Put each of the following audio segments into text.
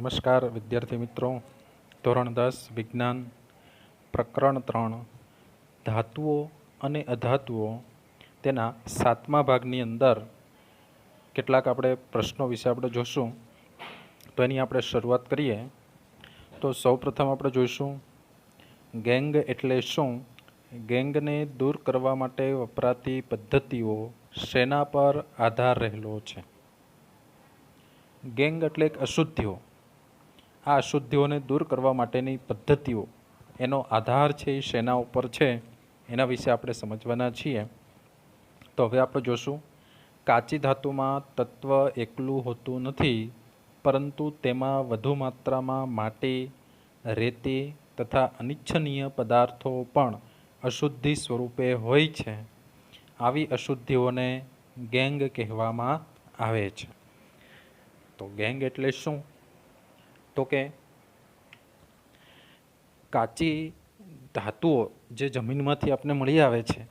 નમસ્કાર વિદ્યાર્થી મિત્રો. ધોરણ 10 વિજ્ઞાન પ્રકરણ 3 ધાતુઓ અને અધાતુઓ તેના 7મા ભાગની અંદર કેટલાક આપણે પ્રશ્નો વિશે આપણે જોશું. તો એની આપણે શરૂઆત કરીએ. તો સૌપ્રથમ આપણે જોઈશું ગેંગ એટલે શું, ગેંગને દૂર કરવા માટે વપરાતી પદ્ધતિઓ શેના પર આધાર રહેલો છે. ગેંગ એટલે એક અશુદ્ધિઓ. આ અશુદ્ધિઓને દૂર કરવા માટેની પદ્ધતિઓ એનો આધાર છે એ શેના ઉપર છે એના વિશે આપણે સમજવાના છીએ. તો હવે આપણે જોશું કાચી ધાતુમાં તત્વ એકલું હોતું નથી, પરંતુ તેમાં વધુ માત્રામાં માટી, રેતી તથા અનિચ્છનીય પદાર્થો પણ અશુદ્ધિ સ્વરૂપે હોય છે. આવી અશુદ્ધિઓને ગેંગ કહેવામાં આવે છે. તો ગેંગ એટલે શું? તો કે કાચી ધાતુઓ જે જમીનમાંથી આપણને મળી આવે છે,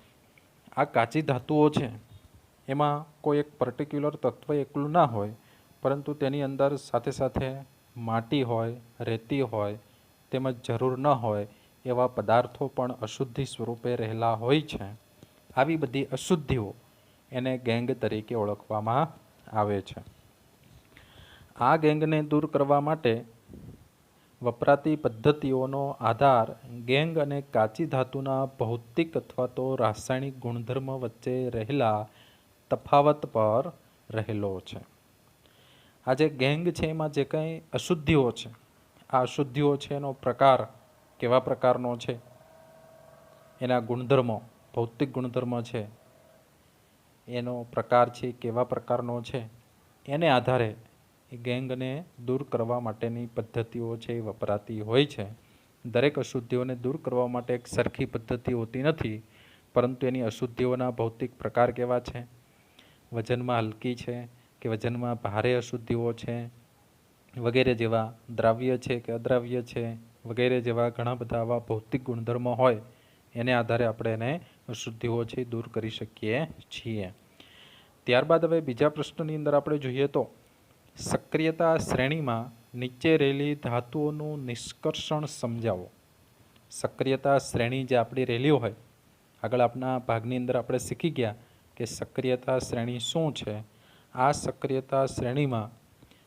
આ કાચી ધાતુઓ છે એમાં કોઈ એક પર્ટિક્યુલર તત્વ એકલું ના હોય, પરંતુ તેની અંદર સાથે સાથે માટી હોય, રેતી હોય, તેમજ જરૂર ન હોય એવા પદાર્થો પણ અશુદ્ધિ સ્વરૂપે રહેલા હોય છે. આવી બધી અશુદ્ધિઓ એને ગેંગ તરીકે ઓળખવામાં આવે છે. આ ગેંગને દૂર કરવા માટે વપરાતી પદ્ધતિઓનો આધાર ગેંગ અને કાચી ધાતુના ભૌતિક અથવા તો રાસાયણિક ગુણધર્મ વચ્ચે રહેલા તફાવત પર રહેલો છે. આ જે ગેંગ છે એમાં જે કંઈ અશુદ્ધિઓ છે, આ અશુદ્ધિઓ છે એનો પ્રકાર કેવા પ્રકારનો છે, એના ગુણધર્મો, ભૌતિક ગુણધર્મ છે, એનો પ્રકાર છે કેવા પ્રકારનો છે, એને આધારે ગેંગને દૂર કરવા માટેની પદ્ધતિઓ છે એ વપરાતી હોય છે. દરેક અશુદ્ધિઓને દૂર કરવા માટે એક સરખી પદ્ધતિ હોતી નથી, પરંતુ એની અશુદ્ધિઓના ભૌતિક પ્રકાર કેવા છે, વજનમાં હલકી છે કે વજનમાં ભારે અશુદ્ધિઓ છે, વગેરે જેવા દ્રાવ્ય છે કે અદ્રાવ્ય છે, વગેરે જેવા ઘણા બધા આવા ભૌતિક ગુણધર્મો હોય એને આધારે આપણે એને અશુદ્ધિઓ છે દૂર કરી શકીએ છીએ. ત્યારબાદ હવે બીજા પ્રશ્નની અંદર આપણે જોઈએ તો સક્રિયતા શ્રેણીમાં નીચે રહેલી ધાતુઓનું નિષ્કર્ષણ સમજાવો. સક્રિયતા શ્રેણી જે આપણી રહેલી હોય, આગળ આપણા ભાગની અંદર આપણે શીખી ગયા કે સક્રિયતા શ્રેણી શું છે. આ સક્રિયતા શ્રેણીમાં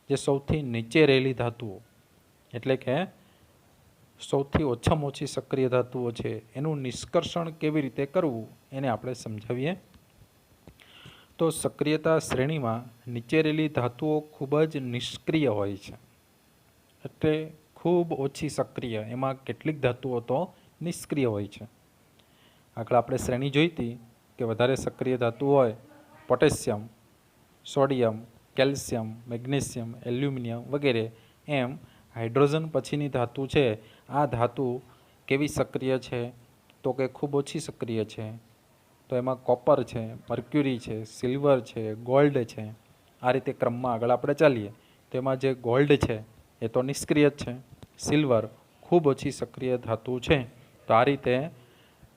જે સૌથી નીચે રહેલી ધાતુઓ એટલે કે સૌથી ઓછામાં ઓછી સક્રિય ધાતુઓ છે એનું નિષ્કર્ષણ કેવી રીતે કરવું એને આપણે સમજાવીએ. તો સક્રિયતા શ્રેણીમાં નીચે રહેલી ધાતુઓ ખૂબ જ નિષ્ક્રિય હોય છે, એટલે ખૂબ ઓછી સક્રિય. એમાં કેટલીક ધાતુઓ તો નિષ્ક્રિય હોય છે. આગળ આપણે શ્રેણી જોઈ હતી કે વધારે સક્રિય ધાતુ હોય potassium, sodium, calcium, magnesium, aluminium વગેરે. એમ હાઇડ્રોજન પછીની ધાતુ છે, આ ધાતુ કેવી સક્રિય છે તો કે ખૂબ ઓછી સક્રિય છે. તો એમાં કોપર છે, મર્ક્યુરી છે, સિલ્વર છે, ગોલ્ડ છે. આ રીતે ક્રમમાં આગળ આપણે ચાલીએ તો એમાં જે ગોલ્ડ છે એ તો નિષ્ક્રિય જ છે, સિલ્વર ખૂબ ઓછી સક્રિય ધાતુ છે. તો આ રીતે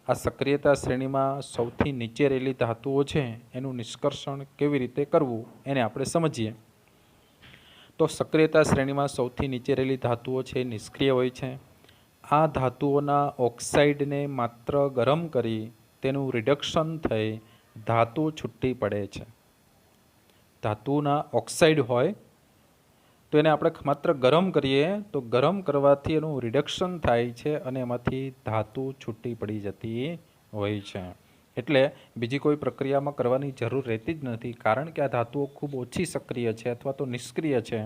આ સક્રિયતા શ્રેણીમાં સૌથી નીચે રહેલી ધાતુઓ છે એનું નિષ્કર્ષણ કેવી રીતે કરવું એને આપણે સમજીએ. તો સક્રિયતા શ્રેણીમાં સૌથી નીચે રહેલી ધાતુઓ છે નિષ્ક્રિય હોય છે. આ ધાતુઓના ઓક્સાઇડને માત્ર ગરમ કરી તેનું રિડક્શન થઈ ધાતુ છૂટી પડે છે. ધાતુના ઓક્સાઇડ હોય તો એને આપણે માત્ર ગરમ કરીએ તો ગરમ કરવાથી એનું રિડક્શન થાય છે અને એમાંથી ધાતુ છૂટી પડી જતી હોય છે. એટલે બીજી કોઈ પ્રક્રિયામાં કરવાની જરૂર રહેતી જ નથી, કારણ કે આ ધાતુઓ ખૂબ ઓછી સક્રિય છે અથવા તો નિષ્ક્રિય છે.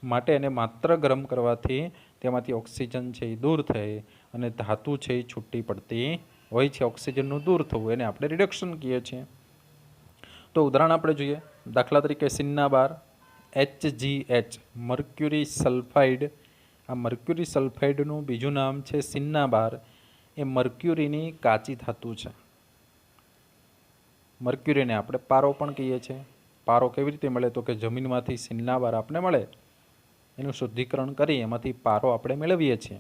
માટે એને માત્ર ગરમ કરવાથી તેમાંથી ઓક્સિજન છે એ દૂર થઈ અને ધાતુ છે એ છૂટી પડતી હોય છે. ઓક્સિજનનું દૂર થવું એને આપણે રિડક્શન કહીએ છીએ. તો ઉદાહરણ આપણે જોઈએ. દાખલા તરીકે સિન્નાબાર HgH, મર્ક્યુરી સલ્ફાઇડ. આ મર્ક્યુરી સલ્ફાઇડનું બીજું નામ છે સિન્નાબાર. એ મર્ક્યુરીની કાચી ધાતુ છે. મર્ક્યુરીને આપણે પારો પણ કહીએ છીએ. પારો કેવી રીતે મળે તો કે જમીનમાંથી સિન્નાબાર આપણે મળે, એનું શુદ્ધિકરણ કરી એમાંથી પારો આપણે મેળવીએ છીએ.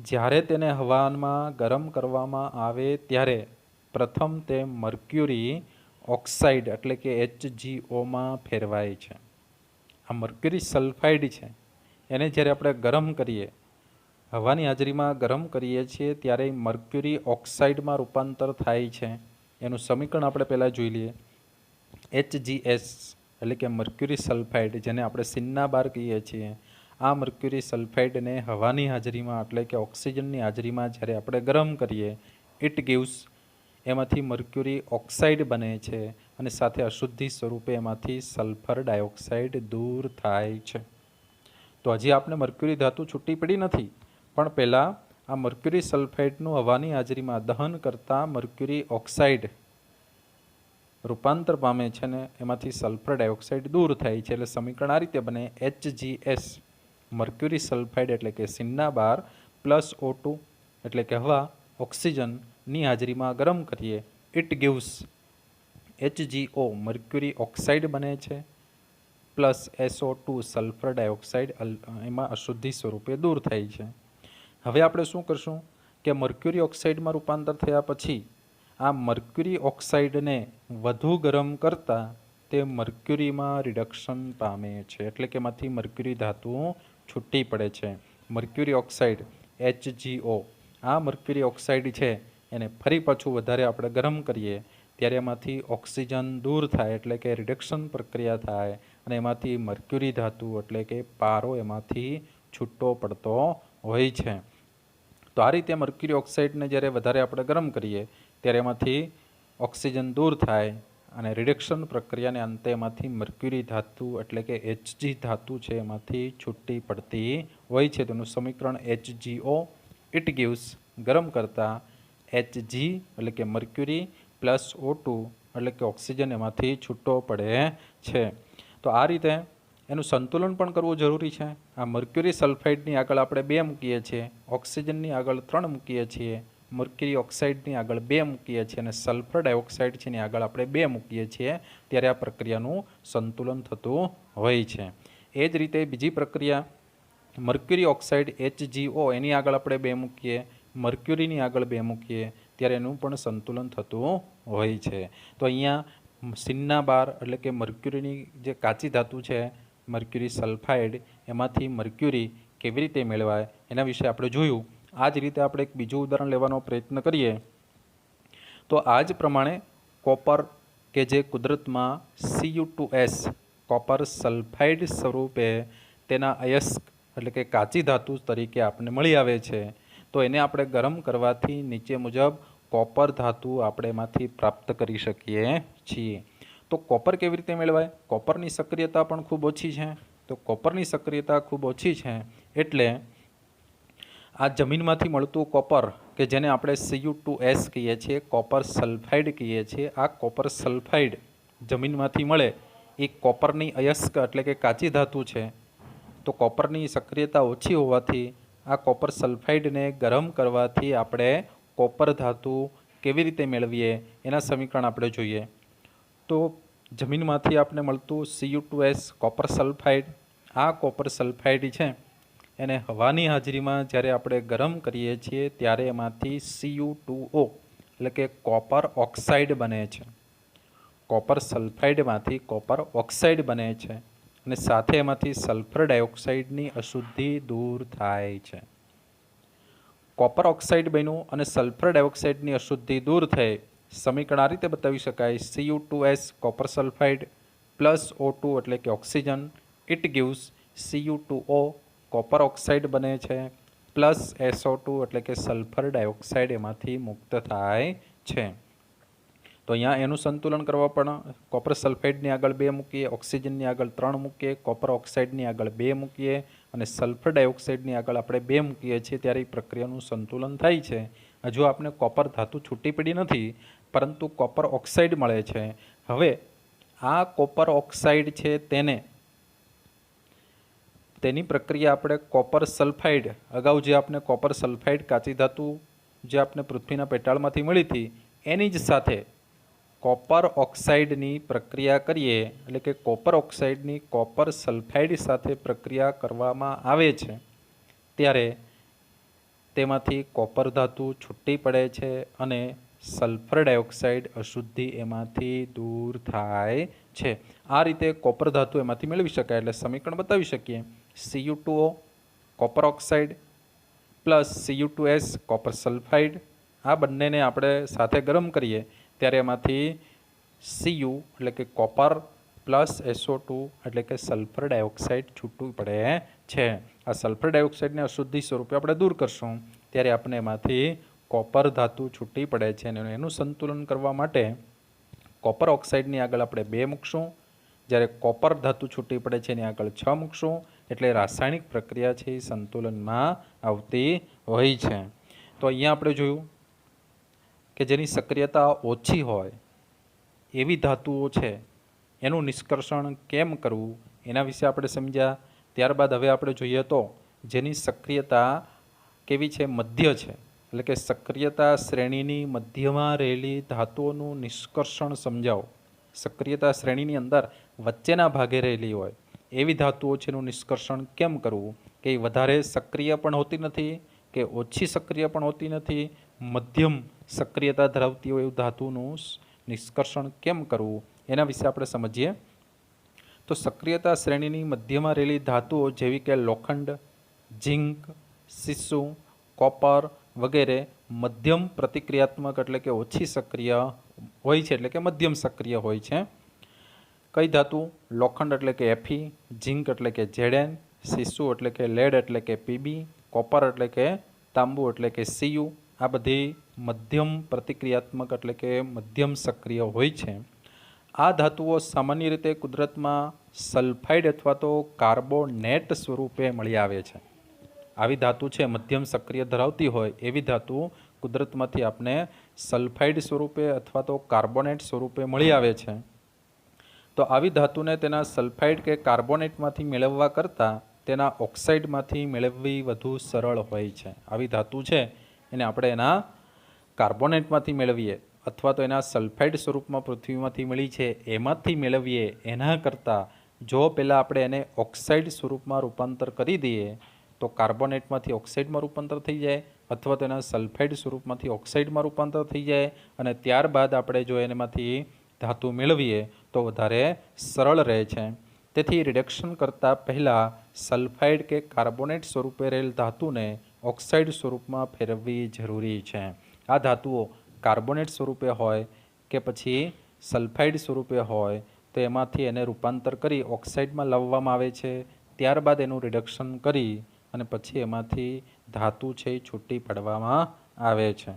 જ્યારે તેને હવામાં ગરમ કરવામાં આવે ત્યારે પ્રથમ તે મર્ક્યુરી ઓક્સાઇડ એટલે કે HgOમાં ફેરવાય છે. આ મર્ક્યુરી સલ્ફાઇડ છે એને જ્યારે આપણે ગરમ કરીએ, હવાની હાજરીમાં ગરમ કરીએ છીએ ત્યારે મર્ક્યુરી ઓક્સાઇડમાં રૂપાંતર થાય છે. એનું સમીકરણ આપણે પહેલાં જોઈ લઈએ. HgS એટલે કે મર્ક્યુરી સલ્ફાઇડ, જેને આપણે સિન્નાબાર કહીએ છીએ, આ મર્ક્યુરી સલ્ફાઇડને હવાની હાજરીમાં એટલે કે ઓક્સિજનની હાજરીમાં જ્યારે આપણે ગરમ કરીએ, ઇટ ગિવ્સ, એમાંથી મર્ક્યુરી ઓક્સાઇડ બને છે અને સાથે અશુદ્ધિ સ્વરૂપે એમાંથી સલ્ફર ડાયોક્સાઇડ દૂર થાય છે. તો હજી આપણે મર્ક્યુરી ધાતુ છૂટી પડી નથી, પણ પહેલાં આ મર્ક્યુરી સલ્ફાઇડનું હવાની હાજરીમાં દહન કરતાં મર્ક્યુરી ઓક્સાઇડ રૂપાંતર પામે છે ને એમાંથી સલ્ફર ડાયોક્સાઇડ દૂર થાય છે. એટલે સમીકરણ આ રીતે બને, HgS મર્ક્યુરી સલ્ફાઇડ એટલે કે સિન્નાબાર પ્લસ O2 એટલે કે હવા ઓક્સિજનની હાજરીમાં ગરમ કરીએ, it gives HgO mercury oxide બને છે પ્લસ SO2 સલ્ફર ડાયોક્સાઇડ એમાં અશુદ્ધિ સ્વરૂપે દૂર થાય છે. હવે આપણે શું કરશું કે મર્ક્યુરી ઓક્સાઇડમાં રૂપાંતર થયા પછી આ મર્ક્યુરી ઓક્સાઇડને વધુ ગરમ કરતાં તે મર્ક્યુરીમાં રિડક્શન પામે છે, એટલે કે એમાંથી મર્ક્યુરી ધાતુ છૂટી પડે છે. મર્ક્યુરી ઓક્સાઇડ HgO, આ મર્ક્યુરી ઓક્સાઇડ છે એને ફરી પાછું વધારે આપણે ગરમ કરીએ ત્યારે એમાંથી ઓક્સિજન દૂર થાય, એટલે કે રિડક્શન પ્રક્રિયા થાય અને એમાંથી મર્ક્યુરી ધાતુ એટલે કે પારો એમાંથી છૂટો પડતો હોય છે. તો આ રીતે મર્ક્યુરી ઓક્સાઇડને જ્યારે વધારે આપણે ગરમ કરીએ ત્યારે એમાંથી ઓક્સિજન દૂર થાય અને રિડક્શન પ્રક્રિયાને અંતે એમાંથી મર્ક્યુરી ધાતુ એટલે કે Hg ધાતુ છે એમાંથી છૂટી પડતી હોય છે. તેનું સમીકરણ HgO, ઇટ ગિવ્સ ગરમ કરતાં Hg એટલે કે મર્ક્યુરી પ્લસ O2 એટલે કે ઓક્સિજન એમાંથી છૂટો પડે છે. તો આ રીતે એનું સંતુલન પણ કરવું જરૂરી છે. આ મર્ક્યુરી સલ્ફાઇડની આગળ આપણે 2 મૂકીએ છીએ, ઓક્સિજનની આગળ 3 મૂકીએ છીએ, મર્ક્યુરી ઓક્સાઇડની આગળ 2 મૂકીએ છીએ અને સલ્ફર ડાયોક્સાઇડ છે એની આગળ આપણે 2 મૂકીએ છીએ, ત્યારે આ પ્રક્રિયાનું સંતુલન થતું હોય છે. એ જ રીતે બીજી પ્રક્રિયા, મર્ક્યુરી ઓક્સાઇડ HgO એની આગળ આપણે 2 મૂકીએ, મર્ક્યુરીની આગળ 2 મૂકીએ ત્યારે એનું પણ સંતુલન થતું હોય છે. તો અહીંયા સિન્નાબાર એટલે કે મર્ક્યુરીની જે કાચી ધાતુ છે મર્ક્યુરી સલ્ફાઇડ, એમાંથી મર્ક્યુરી કેવી રીતે મેળવાય એના વિશે આપણે જોયું. આ જ રીતે આપણે એક બીજું ઉદાહરણ લેવાનો પ્રયત્ન કરીએ તો આ જ પ્રમાણે કોપર કે જે કુદરતમાં Cu2S કોપર સલ્ફાઇડ સ્વરૂપે તેના અયસ્ક એટલે કે કાચી ધાતુ તરીકે આપણને મળી આવે છે, તો એને આપણે ગરમ કરવાથી નીચે મુજબ કોપર ધાતુ આપણે એમાંથી પ્રાપ્ત કરી શકીએ છીએ. તો કોપર કેવી રીતે મેળવાય? કોપરની સક્રિયતા પણ ખૂબ ઓછી છે. તો કોપરની સક્રિયતા ખૂબ ઓછી છે એટલે આ જમીનમાંથી મળતું કોપર કે જેને આપણે Cu2S કહીએ છીએ, કોપર સલ્ફાઇડ કહીએ છીએ, આ કોપર સલ્ફાઇડ જમીનમાંથી મળે એ કોપરની અયસ્ક એટલે કે કાચી ધાતુ છે. તો કોપરની સક્રિયતા ઓછી હોવાથી આ કોપર સલ્ફાઇડને ગરમ કરવાથી આપણે કોપર ધાતુ કેવી રીતે મેળવીએ એના સમીકરણ આપણે જોઈએ. તો જમીનમાંથી આપણે મળતું Cu2S કોપર સલ્ફાઇડ, આ કોપર સલ્ફાઇડ છે એને હવાની હાજરીમાં જ્યારે આપણે ગરમ કરીએ છીએ ત્યારે એમાંથી Cu2O એટલે કે કોપર ઓક્સાઇડ બને છે. કોપર સલ્ફાઇડમાંથી કોપર ઓક્સાઇડ બને છે અને સાથે એમાંથી સલ્ફર ડાયોક્સાઇડની અશુદ્ધિ દૂર થાય છે. કોપર ઓક્સાઇડ બન્યું અને સલ્ફર ડાયોક્સાઇડની અશુદ્ધિ દૂર થઈ. સમીકરણ આ રીતે બતાવી શકાય, Cu2S copper sulphide plus O2 એટલે કે oxygen, it gives Cu2O copper oxide બને છે પ્લસ SO2 એટલે કે સલ્ફર ડાયોક્સાઇડ એમાંથી મુક્ત થાય છે. તો અહીંયા એનું સંતુલન કરવા પણ કોપર સલ્ફાઇડની આગળ 2 મૂકીએ, ઓક્સિજનની આગળ 3 મૂકીએ, કોપર ઓક્સાઇડની આગળ 2 મૂકીએ અને સલ્ફર ડાયોક્સાઇડની આગળ આપણે 2 મૂકીએ છીએ ત્યારે એ પ્રક્રિયાનું સંતુલન થાય છે. હજુ આપણે કોપર ધાતુ છૂટી પડી નથી, પરંતુ કોપર ઓક્સાઇડ મળે છે. હવે આ કોપર ઓક્સાઇડ છે તેની પ્રક્રિયા આપણે કોપર સલ્ફાઇડ, અગાઉ જે આપણે કોપર સલ્ફાઇડ કાચી ધાતુ જે આપણે પૃથ્વીના પેટાળમાંથી મળી હતી એની જ સાથે કોપર ઓક્સાઇડની પ્રક્રિયા કરીએ, એટલે કે કોપર ઓક્સાઇડની કોપર સલ્ફાઇડ સાથે પ્રક્રિયા કરવામાં આવે છે ત્યારે તેમાંથી કોપર ધાતુ છૂટી પડે છે અને સલ્ફર ડાયોક્સાઇડ અશુદ્ધિ એમાંથી દૂર થાય છે. આ રીતે કોપર ધાતુ એમાંથી મેળવી શકાય. એટલે સમીકરણ બતાવી શકીએ Cu2O copper oxide plus Cu2S copper sulphide, આ બંનેને આપણે સાથે ગરમ કરીએ ત્યારે એમાંથી Cu એટલે કે કોપર પ્લસ SO2 એટલે કે સલ્ફર ડાયોક્સાઇડ છૂટું પડે છે. આ સલ્ફર ડાયોક્સાઇડને અશુદ્ધિ સ્વરૂપે આપણે દૂર કરશું ત્યારે આપણે એમાંથી કોપર ધાતુ છૂટી પડે છે અને એનું સંતુલન કરવા માટે કોપર ઓક્સાઇડની આગળ આપણે 2 મૂકશું, જ્યારે કોપર ધાતુ છૂટી પડે છે એની આગળ 6 મૂકશું, એટલે રાસાયણિક પ્રક્રિયા છે એ સંતુલનમાં આવતી હોય છે. તો અહીંયા આપણે જોયું કે જેની સક્રિયતા ઓછી હોય એવી ધાતુઓ છે એનું નિષ્કર્ષણ કેમ કરવું એના વિશે આપણે સમજ્યા. ત્યારબાદ હવે આપણે જોઈએ તો જેની સક્રિયતા કેવી છે, મધ્ય છે, એટલે કે સક્રિયતા શ્રેણીની મધ્યમાં રહેલી ધાતુઓનું નિષ્કર્ષણ સમજાવો. સક્રિયતા શ્રેણીની અંદર વચ્ચેના ભાગે રહેલી હોય એવી ધાતુઓ છે એનું નિષ્કર્ષણ કેમ કરવું, કે એ વધારે સક્રિય પણ હોતી નથી કે ઓછી સક્રિય પણ હોતી નથી, મધ્યમ સક્રિયતા ધરાવતી હોય એવું ધાતુનું નિષ્કર્ષણ કેમ કરવું એના વિશે આપણે સમજીએ. તો સક્રિયતા શ્રેણીની મધ્યમાં રહેલી ધાતુઓ જેવી કે લોખંડ, ઝીંક, સીસુ, કોપર વગેરે મધ્યમ પ્રતિક્રિયાત્મક એટલે કે ઓછી સક્રિય હોય છે, એટલે કે મધ્યમ સક્રિય હોય છે. કઈ ધાતુ? લોખંડ એટલે કે Fe, ઝીંક એટલે કે Zn, સીસુ એટલે કે લેડ એટલે કે Pb, કોપર એટલે કે તાંબુ એટલે કે Cu. આ બધી મધ્યમ પ્રતિક્રિયાત્મક એટલે કે મધ્યમ સક્રિય હોય છે. આ ધાતુઓ સામાન્ય રીતે કુદરતમાં સલ્ફાઇડ અથવા તો કાર્બોનેટ સ્વરૂપે મળી આવે છે. આવી ધાતુ છે મધ્યમ સક્રિય ધરાવતી હોય એવી ધાતુ કુદરતમાંથી આપણે સલ્ફાઇડ સ્વરૂપે અથવા તો કાર્બોનેટ સ્વરૂપે મળી આવે છે. તો આવી ધાતુને તેના સલ્ફાઇડ કે કાર્બોનેટમાંથી મેળવવા કરતાં તેના ઓક્સાઇડમાંથી મેળવવી વધુ સરળ હોય છે. આવી ધાતુ છે એને આપણે એના કાર્બોનેટમાંથી મેળવીએ અથવા તો એના સલ્ફાઇડ સ્વરૂપમાં પૃથ્વીમાંથી મળી છે એમાંથી મેળવીએ એના કરતાં જો પહેલાં આપણે એને ઓક્સાઇડ સ્વરૂપમાં રૂપાંતર કરી દઈએ તો કાર્બોનેટમાંથી ઓક્સાઇડમાં રૂપાંતર થઈ જાય અથવા તો એના સલ્ફાઇડ સ્વરૂપમાંથી ઓક્સાઇડમાં રૂપાંતર થઈ જાય અને ત્યારબાદ આપણે જો એનામાંથી ધાતુ મેળવીએ તો વધારે સરળ રહે છે. તેથી રિડક્શન કરતાં પહેલાં સલ્ફાઇડ કે કાર્બોનેટ સ્વરૂપે રહેલ ધાતુને ઓક્સાઇડ સ્વરૂપમાં ફેરવવી જરૂરી છે. આ ધાતુઓ કાર્બોનેટ સ્વરૂપે હોય કે પછી સલ્ફાઇડ સ્વરૂપે હોય તો એમાંથી એને રૂપાંતર કરી ઓક્સાઇડમાં લાવવામાં આવે છે. ત્યારબાદ એનું રિડક્શન કરી અને પછી એમાંથી ધાતુ છે એ છૂટી પાડવામાં આવે છે.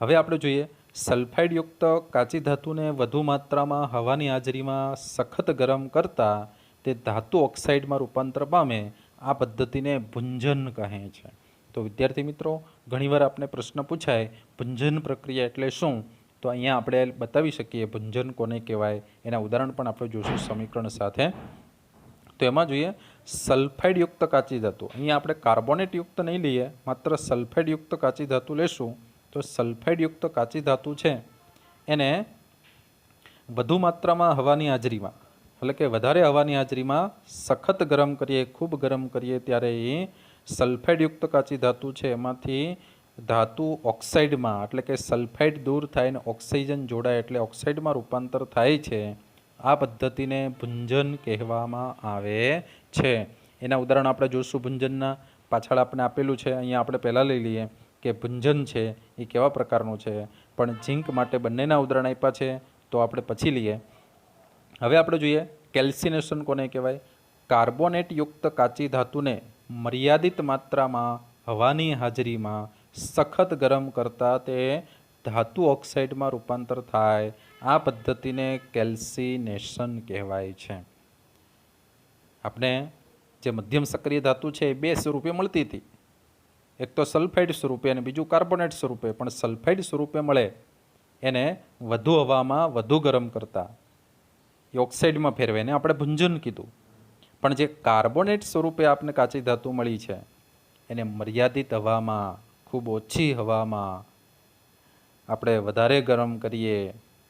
હવે આપણે જોઈએ સલ્ફાઇડયુક્ત કાચી ધાતુને વધુ માત્રામાં હવાની હાજરીમાં સખત ગરમ કરતાં તે ધાતુ ઓક્સાઇડમાં રૂપાંતર પામે. આ પદ્ધતિને ભુંજન કહે છે. તો વિદ્યાર્થી મિત્રો, ઘણીવાર આપણે પ્રશ્ન પૂછાય ભુંજન પ્રક્રિયા એટલે શું, તો અહીંયા આપણે બતાવી શકીએ ભુંજન કોને કહેવાય. એના ઉદાહરણ પણ આપણે જોઈશું સમીકરણ સાથે. તો એમાં જોઈએ સલ્ફાઇડયુક્ત કાચી ધાતુ. અહીંયા આપણે કાર્બોનેટયુક્ત નહીં લઈએ, માત્ર સલ્ફાઇડયુક્ત કાચી ધાતુ લેશું. તો સલ્ફાઇડયુક્ત કાચી ધાતુ છે એને વધુ માત્રામાં હવાની હાજરીમાં એટલે કે વધારે હવાની હાજરીમાં સખત ગરમ કરીએ, ખૂબ ગરમ કરીએ ત્યારે એ સલ્ફાઇડયુક્ત કાચી ધાતુ છે એમાંથી ધાતુ ઓક્સાઇડમાં એટલે કે સલ્ફાઇડ દૂર થાય અને ઓક્સિજન જોડાય એટલે ઓક્સાઇડમાં રૂપાંતર થાય છે. આ પદ્ધતિને ભુંજન કહેવામાં આવે છે. એના ઉદાહરણ આપણે જોઈશું ભુંજનના. પાછળ આપણે આપેલું છે, અહીંયા આપણે પહેલાં લઈ લઈએ કે ભુંજન છે એ કેવા પ્રકારનું છે, પણ ઝીંક માટે બંનેના ઉદાહરણ આપ્યા છે તો આપણે પછી લઈએ. હવે આપણે જોઈએ કેલ્સિનેશન કોને કહેવાય. કાર્બોનેટયુક્ત કાચી ધાતુને મર્યાદિત માત્રામાં હવાની હાજરીમાં સખત ગરમ કરતાં તે ધાતુ ઓક્સાઇડમાં રૂપાંતર થાય. આ પદ્ધતિને કેલ્સિનેશન કહેવાય છે. આપણે જે મધ્યમ સક્રિય ધાતુ છે એ 2 સ્વરૂપે મળતી હતી, એક તો સલ્ફાઇડ સ્વરૂપે અને બીજું કાર્બોનેટ સ્વરૂપે. પણ સલ્ફાઇડ સ્વરૂપે મળે એને વધુ હવામાં વધુ ગરમ કરતાં એ ઓક્સાઇડમાં ફેરવે એને આપણે ભુંજન કીધું. પણ જે કાર્બોનેટ સ્વરૂપે આપણે કાચી ધાતુ મળી છે એને મર્યાદિત હવામાં, ખૂબ ઓછી હવામાં આપણે વધારે ગરમ કરીએ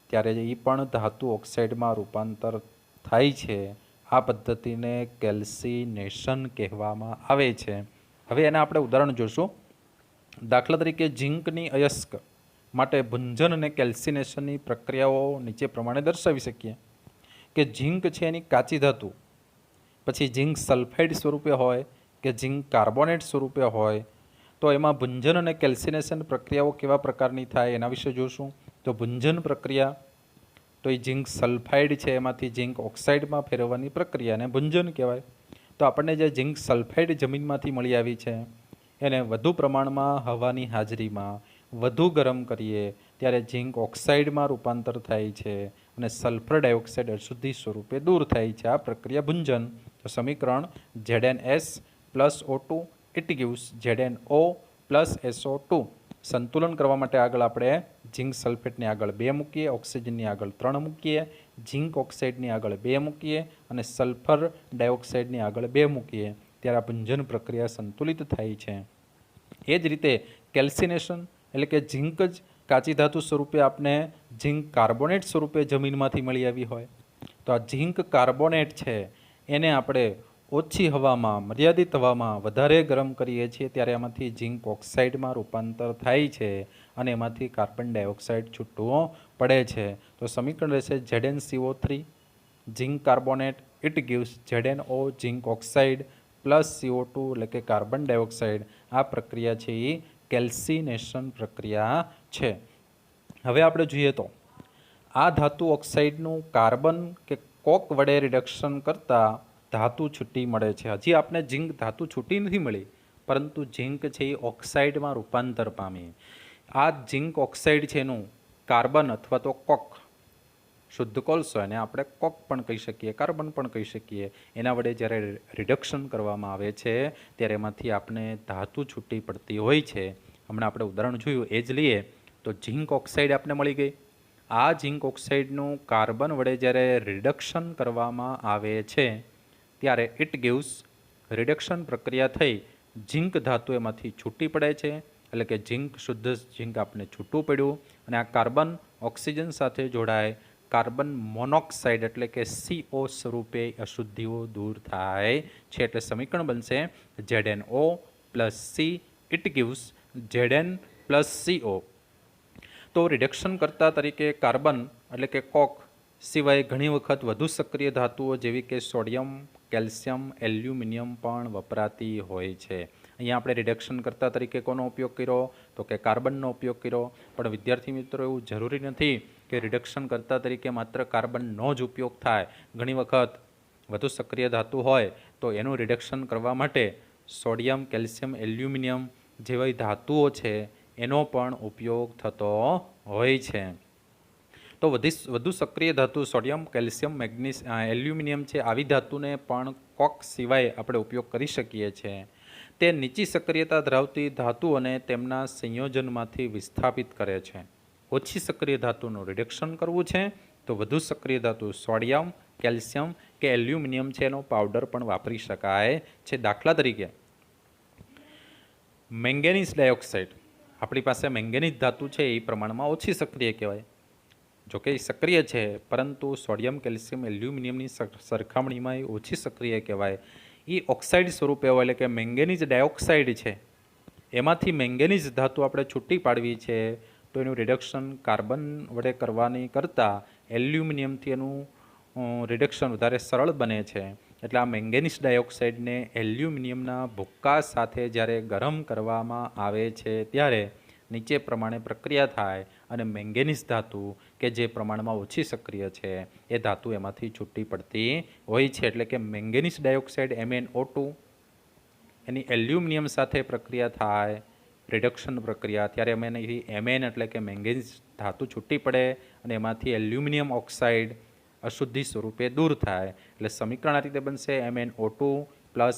ત્યારે એ પણ ધાતુ ઓક્સાઇડમાં રૂપાંતર થાય છે. આ પદ્ધતિને કેલ્સિનેશન કહેવામાં આવે છે. હવે એના આપણે ઉદાહરણ જોઈશું. દાખલા તરીકે ઝીંકની અયસ્ક માટે ભુંજન અને કેલ્સિનેશનની પ્રક્રિયાઓ નીચે પ્રમાણે દર્શાવી શકીએ કે ઝીંક છે એની કાચી ધાતુ પછી ઝીંક સલ્ફાઇડ સ્વરૂપે હોય કે ઝીંક કાર્બોનેટ સ્વરૂપે હોય, તો એમાં ભુંજન અને કેલ્સિનેશન પ્રક્રિયાઓ કેવા પ્રકારની થાય એના વિશે જોશું. તો ભુંજન પ્રક્રિયા તો એ ઝીંક સલ્ફાઇડ છે એમાંથી ઝીંક ઓક્સાઇડમાં ફેરવવાની પ્રક્રિયાને ભુંજન કહેવાય. તો આપણને જે ઝીંક સલ્ફાઇડ જમીનમાંથી મળી આવી છે એને વધુ પ્રમાણમાં હવાની હાજરીમાં વધુ ગરમ કરીએ ત્યારે ઝીંક ઓક્સાઇડમાં રૂપાંતર થાય છે અને સલ્ફર ડાયોક્સાઇડ અશુદ્ધિ સ્વરૂપે દૂર થાય છે. આ પ્રક્રિયા ભુંજન. તો સમીકરણ ZnS plus O2 it gives ZnO plus SO2. સંતુલન કરવા માટે આગળ આપણે ઝીંક સલ્ફેટની આગળ 2 મૂકીએ, ઓક્સિજનની આગળ 3 મૂકીએ, ઝીંક ઓક્સાઇડની આગળ 2 મૂકીએ અને સલ્ફર ડાયોક્સાઇડની આગળ 2 મૂકીએ ત્યારે આ ભુંજન પ્રક્રિયા સંતુલિત થાય છે. એ જ રીતે કેલ્સિનેશન એટલે કે ઝીંક જ કાચી ધાતુ સ્વરૂપે આપણે ઝીંક કાર્બોનેટ સ્વરૂપે જમીનમાંથી મળી આવી હોય, તો આ ઝીંક કાર્બોનેટ છે એને આપણે ઓછી હવામાં, મર્યાદિત હવામાં વધારે ગરમ કરીએ છીએ ત્યારે એમાંથી ઝીંક ઓક્સાઇડમાં રૂપાંતર થાય છે અને એમાંથી કાર્બન ડાયોક્સાઇડ છૂટવો પડે છે. તો સમીકરણ રહેશે ZnCO3 zinc carbonate it gives ZnO zinc oxide plus CO2 એટલે કે કાર્બન ડાયોક્સાઇડ. આ પ્રક્રિયા છે એ કેલ્સિનેશન પ્રક્રિયા છે. હવે આપણે જોઈએ તો આ ધાતુ ઓક્સાઇડનું કાર્બન કે કોક વડે રિડક્શન કરતાં ધાતુ છૂટી મળે છે. હજી આપણે ઝીંક ધાતુ છૂટી નથી મળી, પરંતુ ઝીંક છે એ ઓક્સાઇડમાં રૂપાંતર પામી. આ ઝીંક ઓક્સાઇડ છે એનું કાર્બન અથવા તો કોક, શુદ્ધ કોલસો એને આપણે કોક પણ કહી શકીએ, કાર્બન પણ કહી શકીએ, એના વડે જ્યારે રિડક્શન કરવામાં આવે છે ત્યારે એમાંથી આપણે ધાતુ છૂટી પડતી હોય છે. હમણાં આપણે ઉદાહરણ જોયું એ જ લઈએ તો ઝીંક ઓક્સાઇડ આપણે મળી ગઈ. આ ઝીંક ઓક્સાઇડનું કાર્બન વડે જ્યારે રિડક્શન કરવામાં આવે છે ત્યારે ઇટ ગિવ્સ રિડક્શન પ્રક્રિયા થઈ ઝીંક ધાતુ એમાંથી છૂટી પડે છે, એટલે કે ઝીંક શુદ્ધ ઝીંક આપણે છૂટું પડ્યું અને આ કાર્બન ઓક્સિજન સાથે જોડાય કાર્બન મોનોક્સાઇડ એટલે કે CO સ્વરૂપે અશુદ્ધિઓ દૂર થાય છે. એટલે સમીકરણ બનશે ZnO plus C it gives Zn plus CO. તો રિડક્શન કરતા તરીકે કાર્બન એટલે કે કોક સિવાય ઘણી વખત વધુ સક્રિય ધાતુઓ જેવી કે સોડિયમ, કેલ્શિયમ, એલ્યુમિનિયમ પણ વપરાતી હોય છે. અહીંયા આપણે રિડક્શન કરતા તરીકે કોનો ઉપયોગ કર્યો તો કે કાર્બનનો ઉપયોગ કર્યો. પણ વિદ્યાર્થી મિત્રો એવું જરૂરી નથી કે રિડક્શન કરતા તરીકે માત્ર કાર્બનનો જ ઉપયોગ થાય. ઘણી વખત વધુ સક્રિય ધાતુ હોય તો એનું રિડક્શન કરવા માટે સોડિયમ, કેલ્શિયમ, એલ્યુમિનિયમ જેવી ધાતુઓ છે એનો પણ ઉપયોગ થતો હોય છે. તો વધુ સક્રિય ધાતુ સોડિયમ, કેલ્શિયમ, એલ્યુમિનિયમ છે, આવી ધાતુને પણ કોક સિવાય આપણે ઉપયોગ કરી શકીએ છીએ. તે નીચી સક્રિયતા ધરાવતી ધાતુઓને તેમના સંયોજનમાંથી વિસ્થાપિત કરે છે. ઓછી સક્રિય ધાતુનું રિડક્શન કરવું છે તો વધુ સક્રિય ધાતુ સોડિયમ, કેલ્શિયમ કે એલ્યુમિનિયમ છે એનો પાવડર પણ વાપરી શકાય છે. દાખલા તરીકે મેંગેનીઝ ડાયોક્સાઇડ, આપણી પાસે મેંગેનીઝ ધાતુ છે એ પ્રમાણમાં ઓછી સક્રિય કહેવાય, જોકે એ સક્રિય છે પરંતુ સોડિયમ, કેલ્શિયમ, એલ્યુમિનિયમની સરખામણીમાં એ ઓછી સક્રિય કહેવાય. એ ઓક્સાઇડ સ્વરૂપે હોય એટલે કે મેંગેનીઝ ડાયોક્સાઇડ છે એમાંથી મેંગેનીઝ ધાતુ આપણે છૂટી પાડવી છે તો એનું રિડક્શન કાર્બન વડે કરવાની કરતાં એલ્યુમિનિયમથી એનું રિડક્શન વધારે સરળ બને છે. એટલે આ મેંગેનીઝ ડાયોક્સાઇડને એલ્યુમિનિયમના ભુક્કા સાથે જ્યારે ગરમ કરવામાં આવે છે ત્યારે નીચે પ્રમાણે પ્રક્રિયા થાય અને મેંગેનીઝ ધાતુ કે જે પ્રમાણમાં ઓછી સક્રિય છે એ ધાતુ એમાંથી છૂટી પડતી હોય છે. એટલે કે મેંગેનીઝ ડાયોક્સાઇડ MnO2 એની એલ્યુમિનિયમ સાથે પ્રક્રિયા થાય, રિડક્શન પ્રક્રિયા, ત્યારે Mn એટલે કે મેંગેનીઝ ધાતુ છૂટી પડે અને એમાંથી એલ્યુમિનિયમ ઓક્સાઇડ અશુદ્ધિ સ્વરૂપે દૂર થાય. એટલે સમીકરણ આ રીતે બનશે MnO2 plus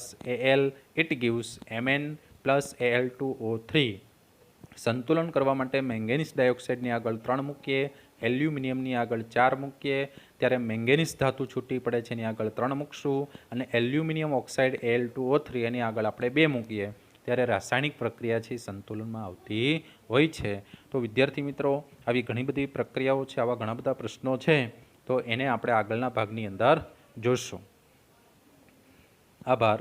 Al it gives Mn plus Al2O3. સંતુલન કરવા માટે મેંગેનીઝ ડાયોક્સાઇડની આગળ 3 મૂકીએ, એલ્યુમિનિયમની આગળ 4 મૂકીએ ત્યારે મેંગેનીઝ ધાતુ છૂટી પડે છે એની આગળ 3 મૂકશું અને એલ્યુમિનિયમ ઓક્સાઇડ Al2O3 એની આગળ આપણે 2 મૂકીએ ત્યારે રાસાયણિક પ્રક્રિયા છે સંતુલનમાં આવતી હોય છે. તો વિદ્યાર્થી મિત્રો આવી ઘણી બધી પ્રક્રિયાઓ છે, આવા ઘણા બધા પ્રશ્નો છે, તો એને આપણે આગળના ભાગની અંદર જોઈશું. આભાર.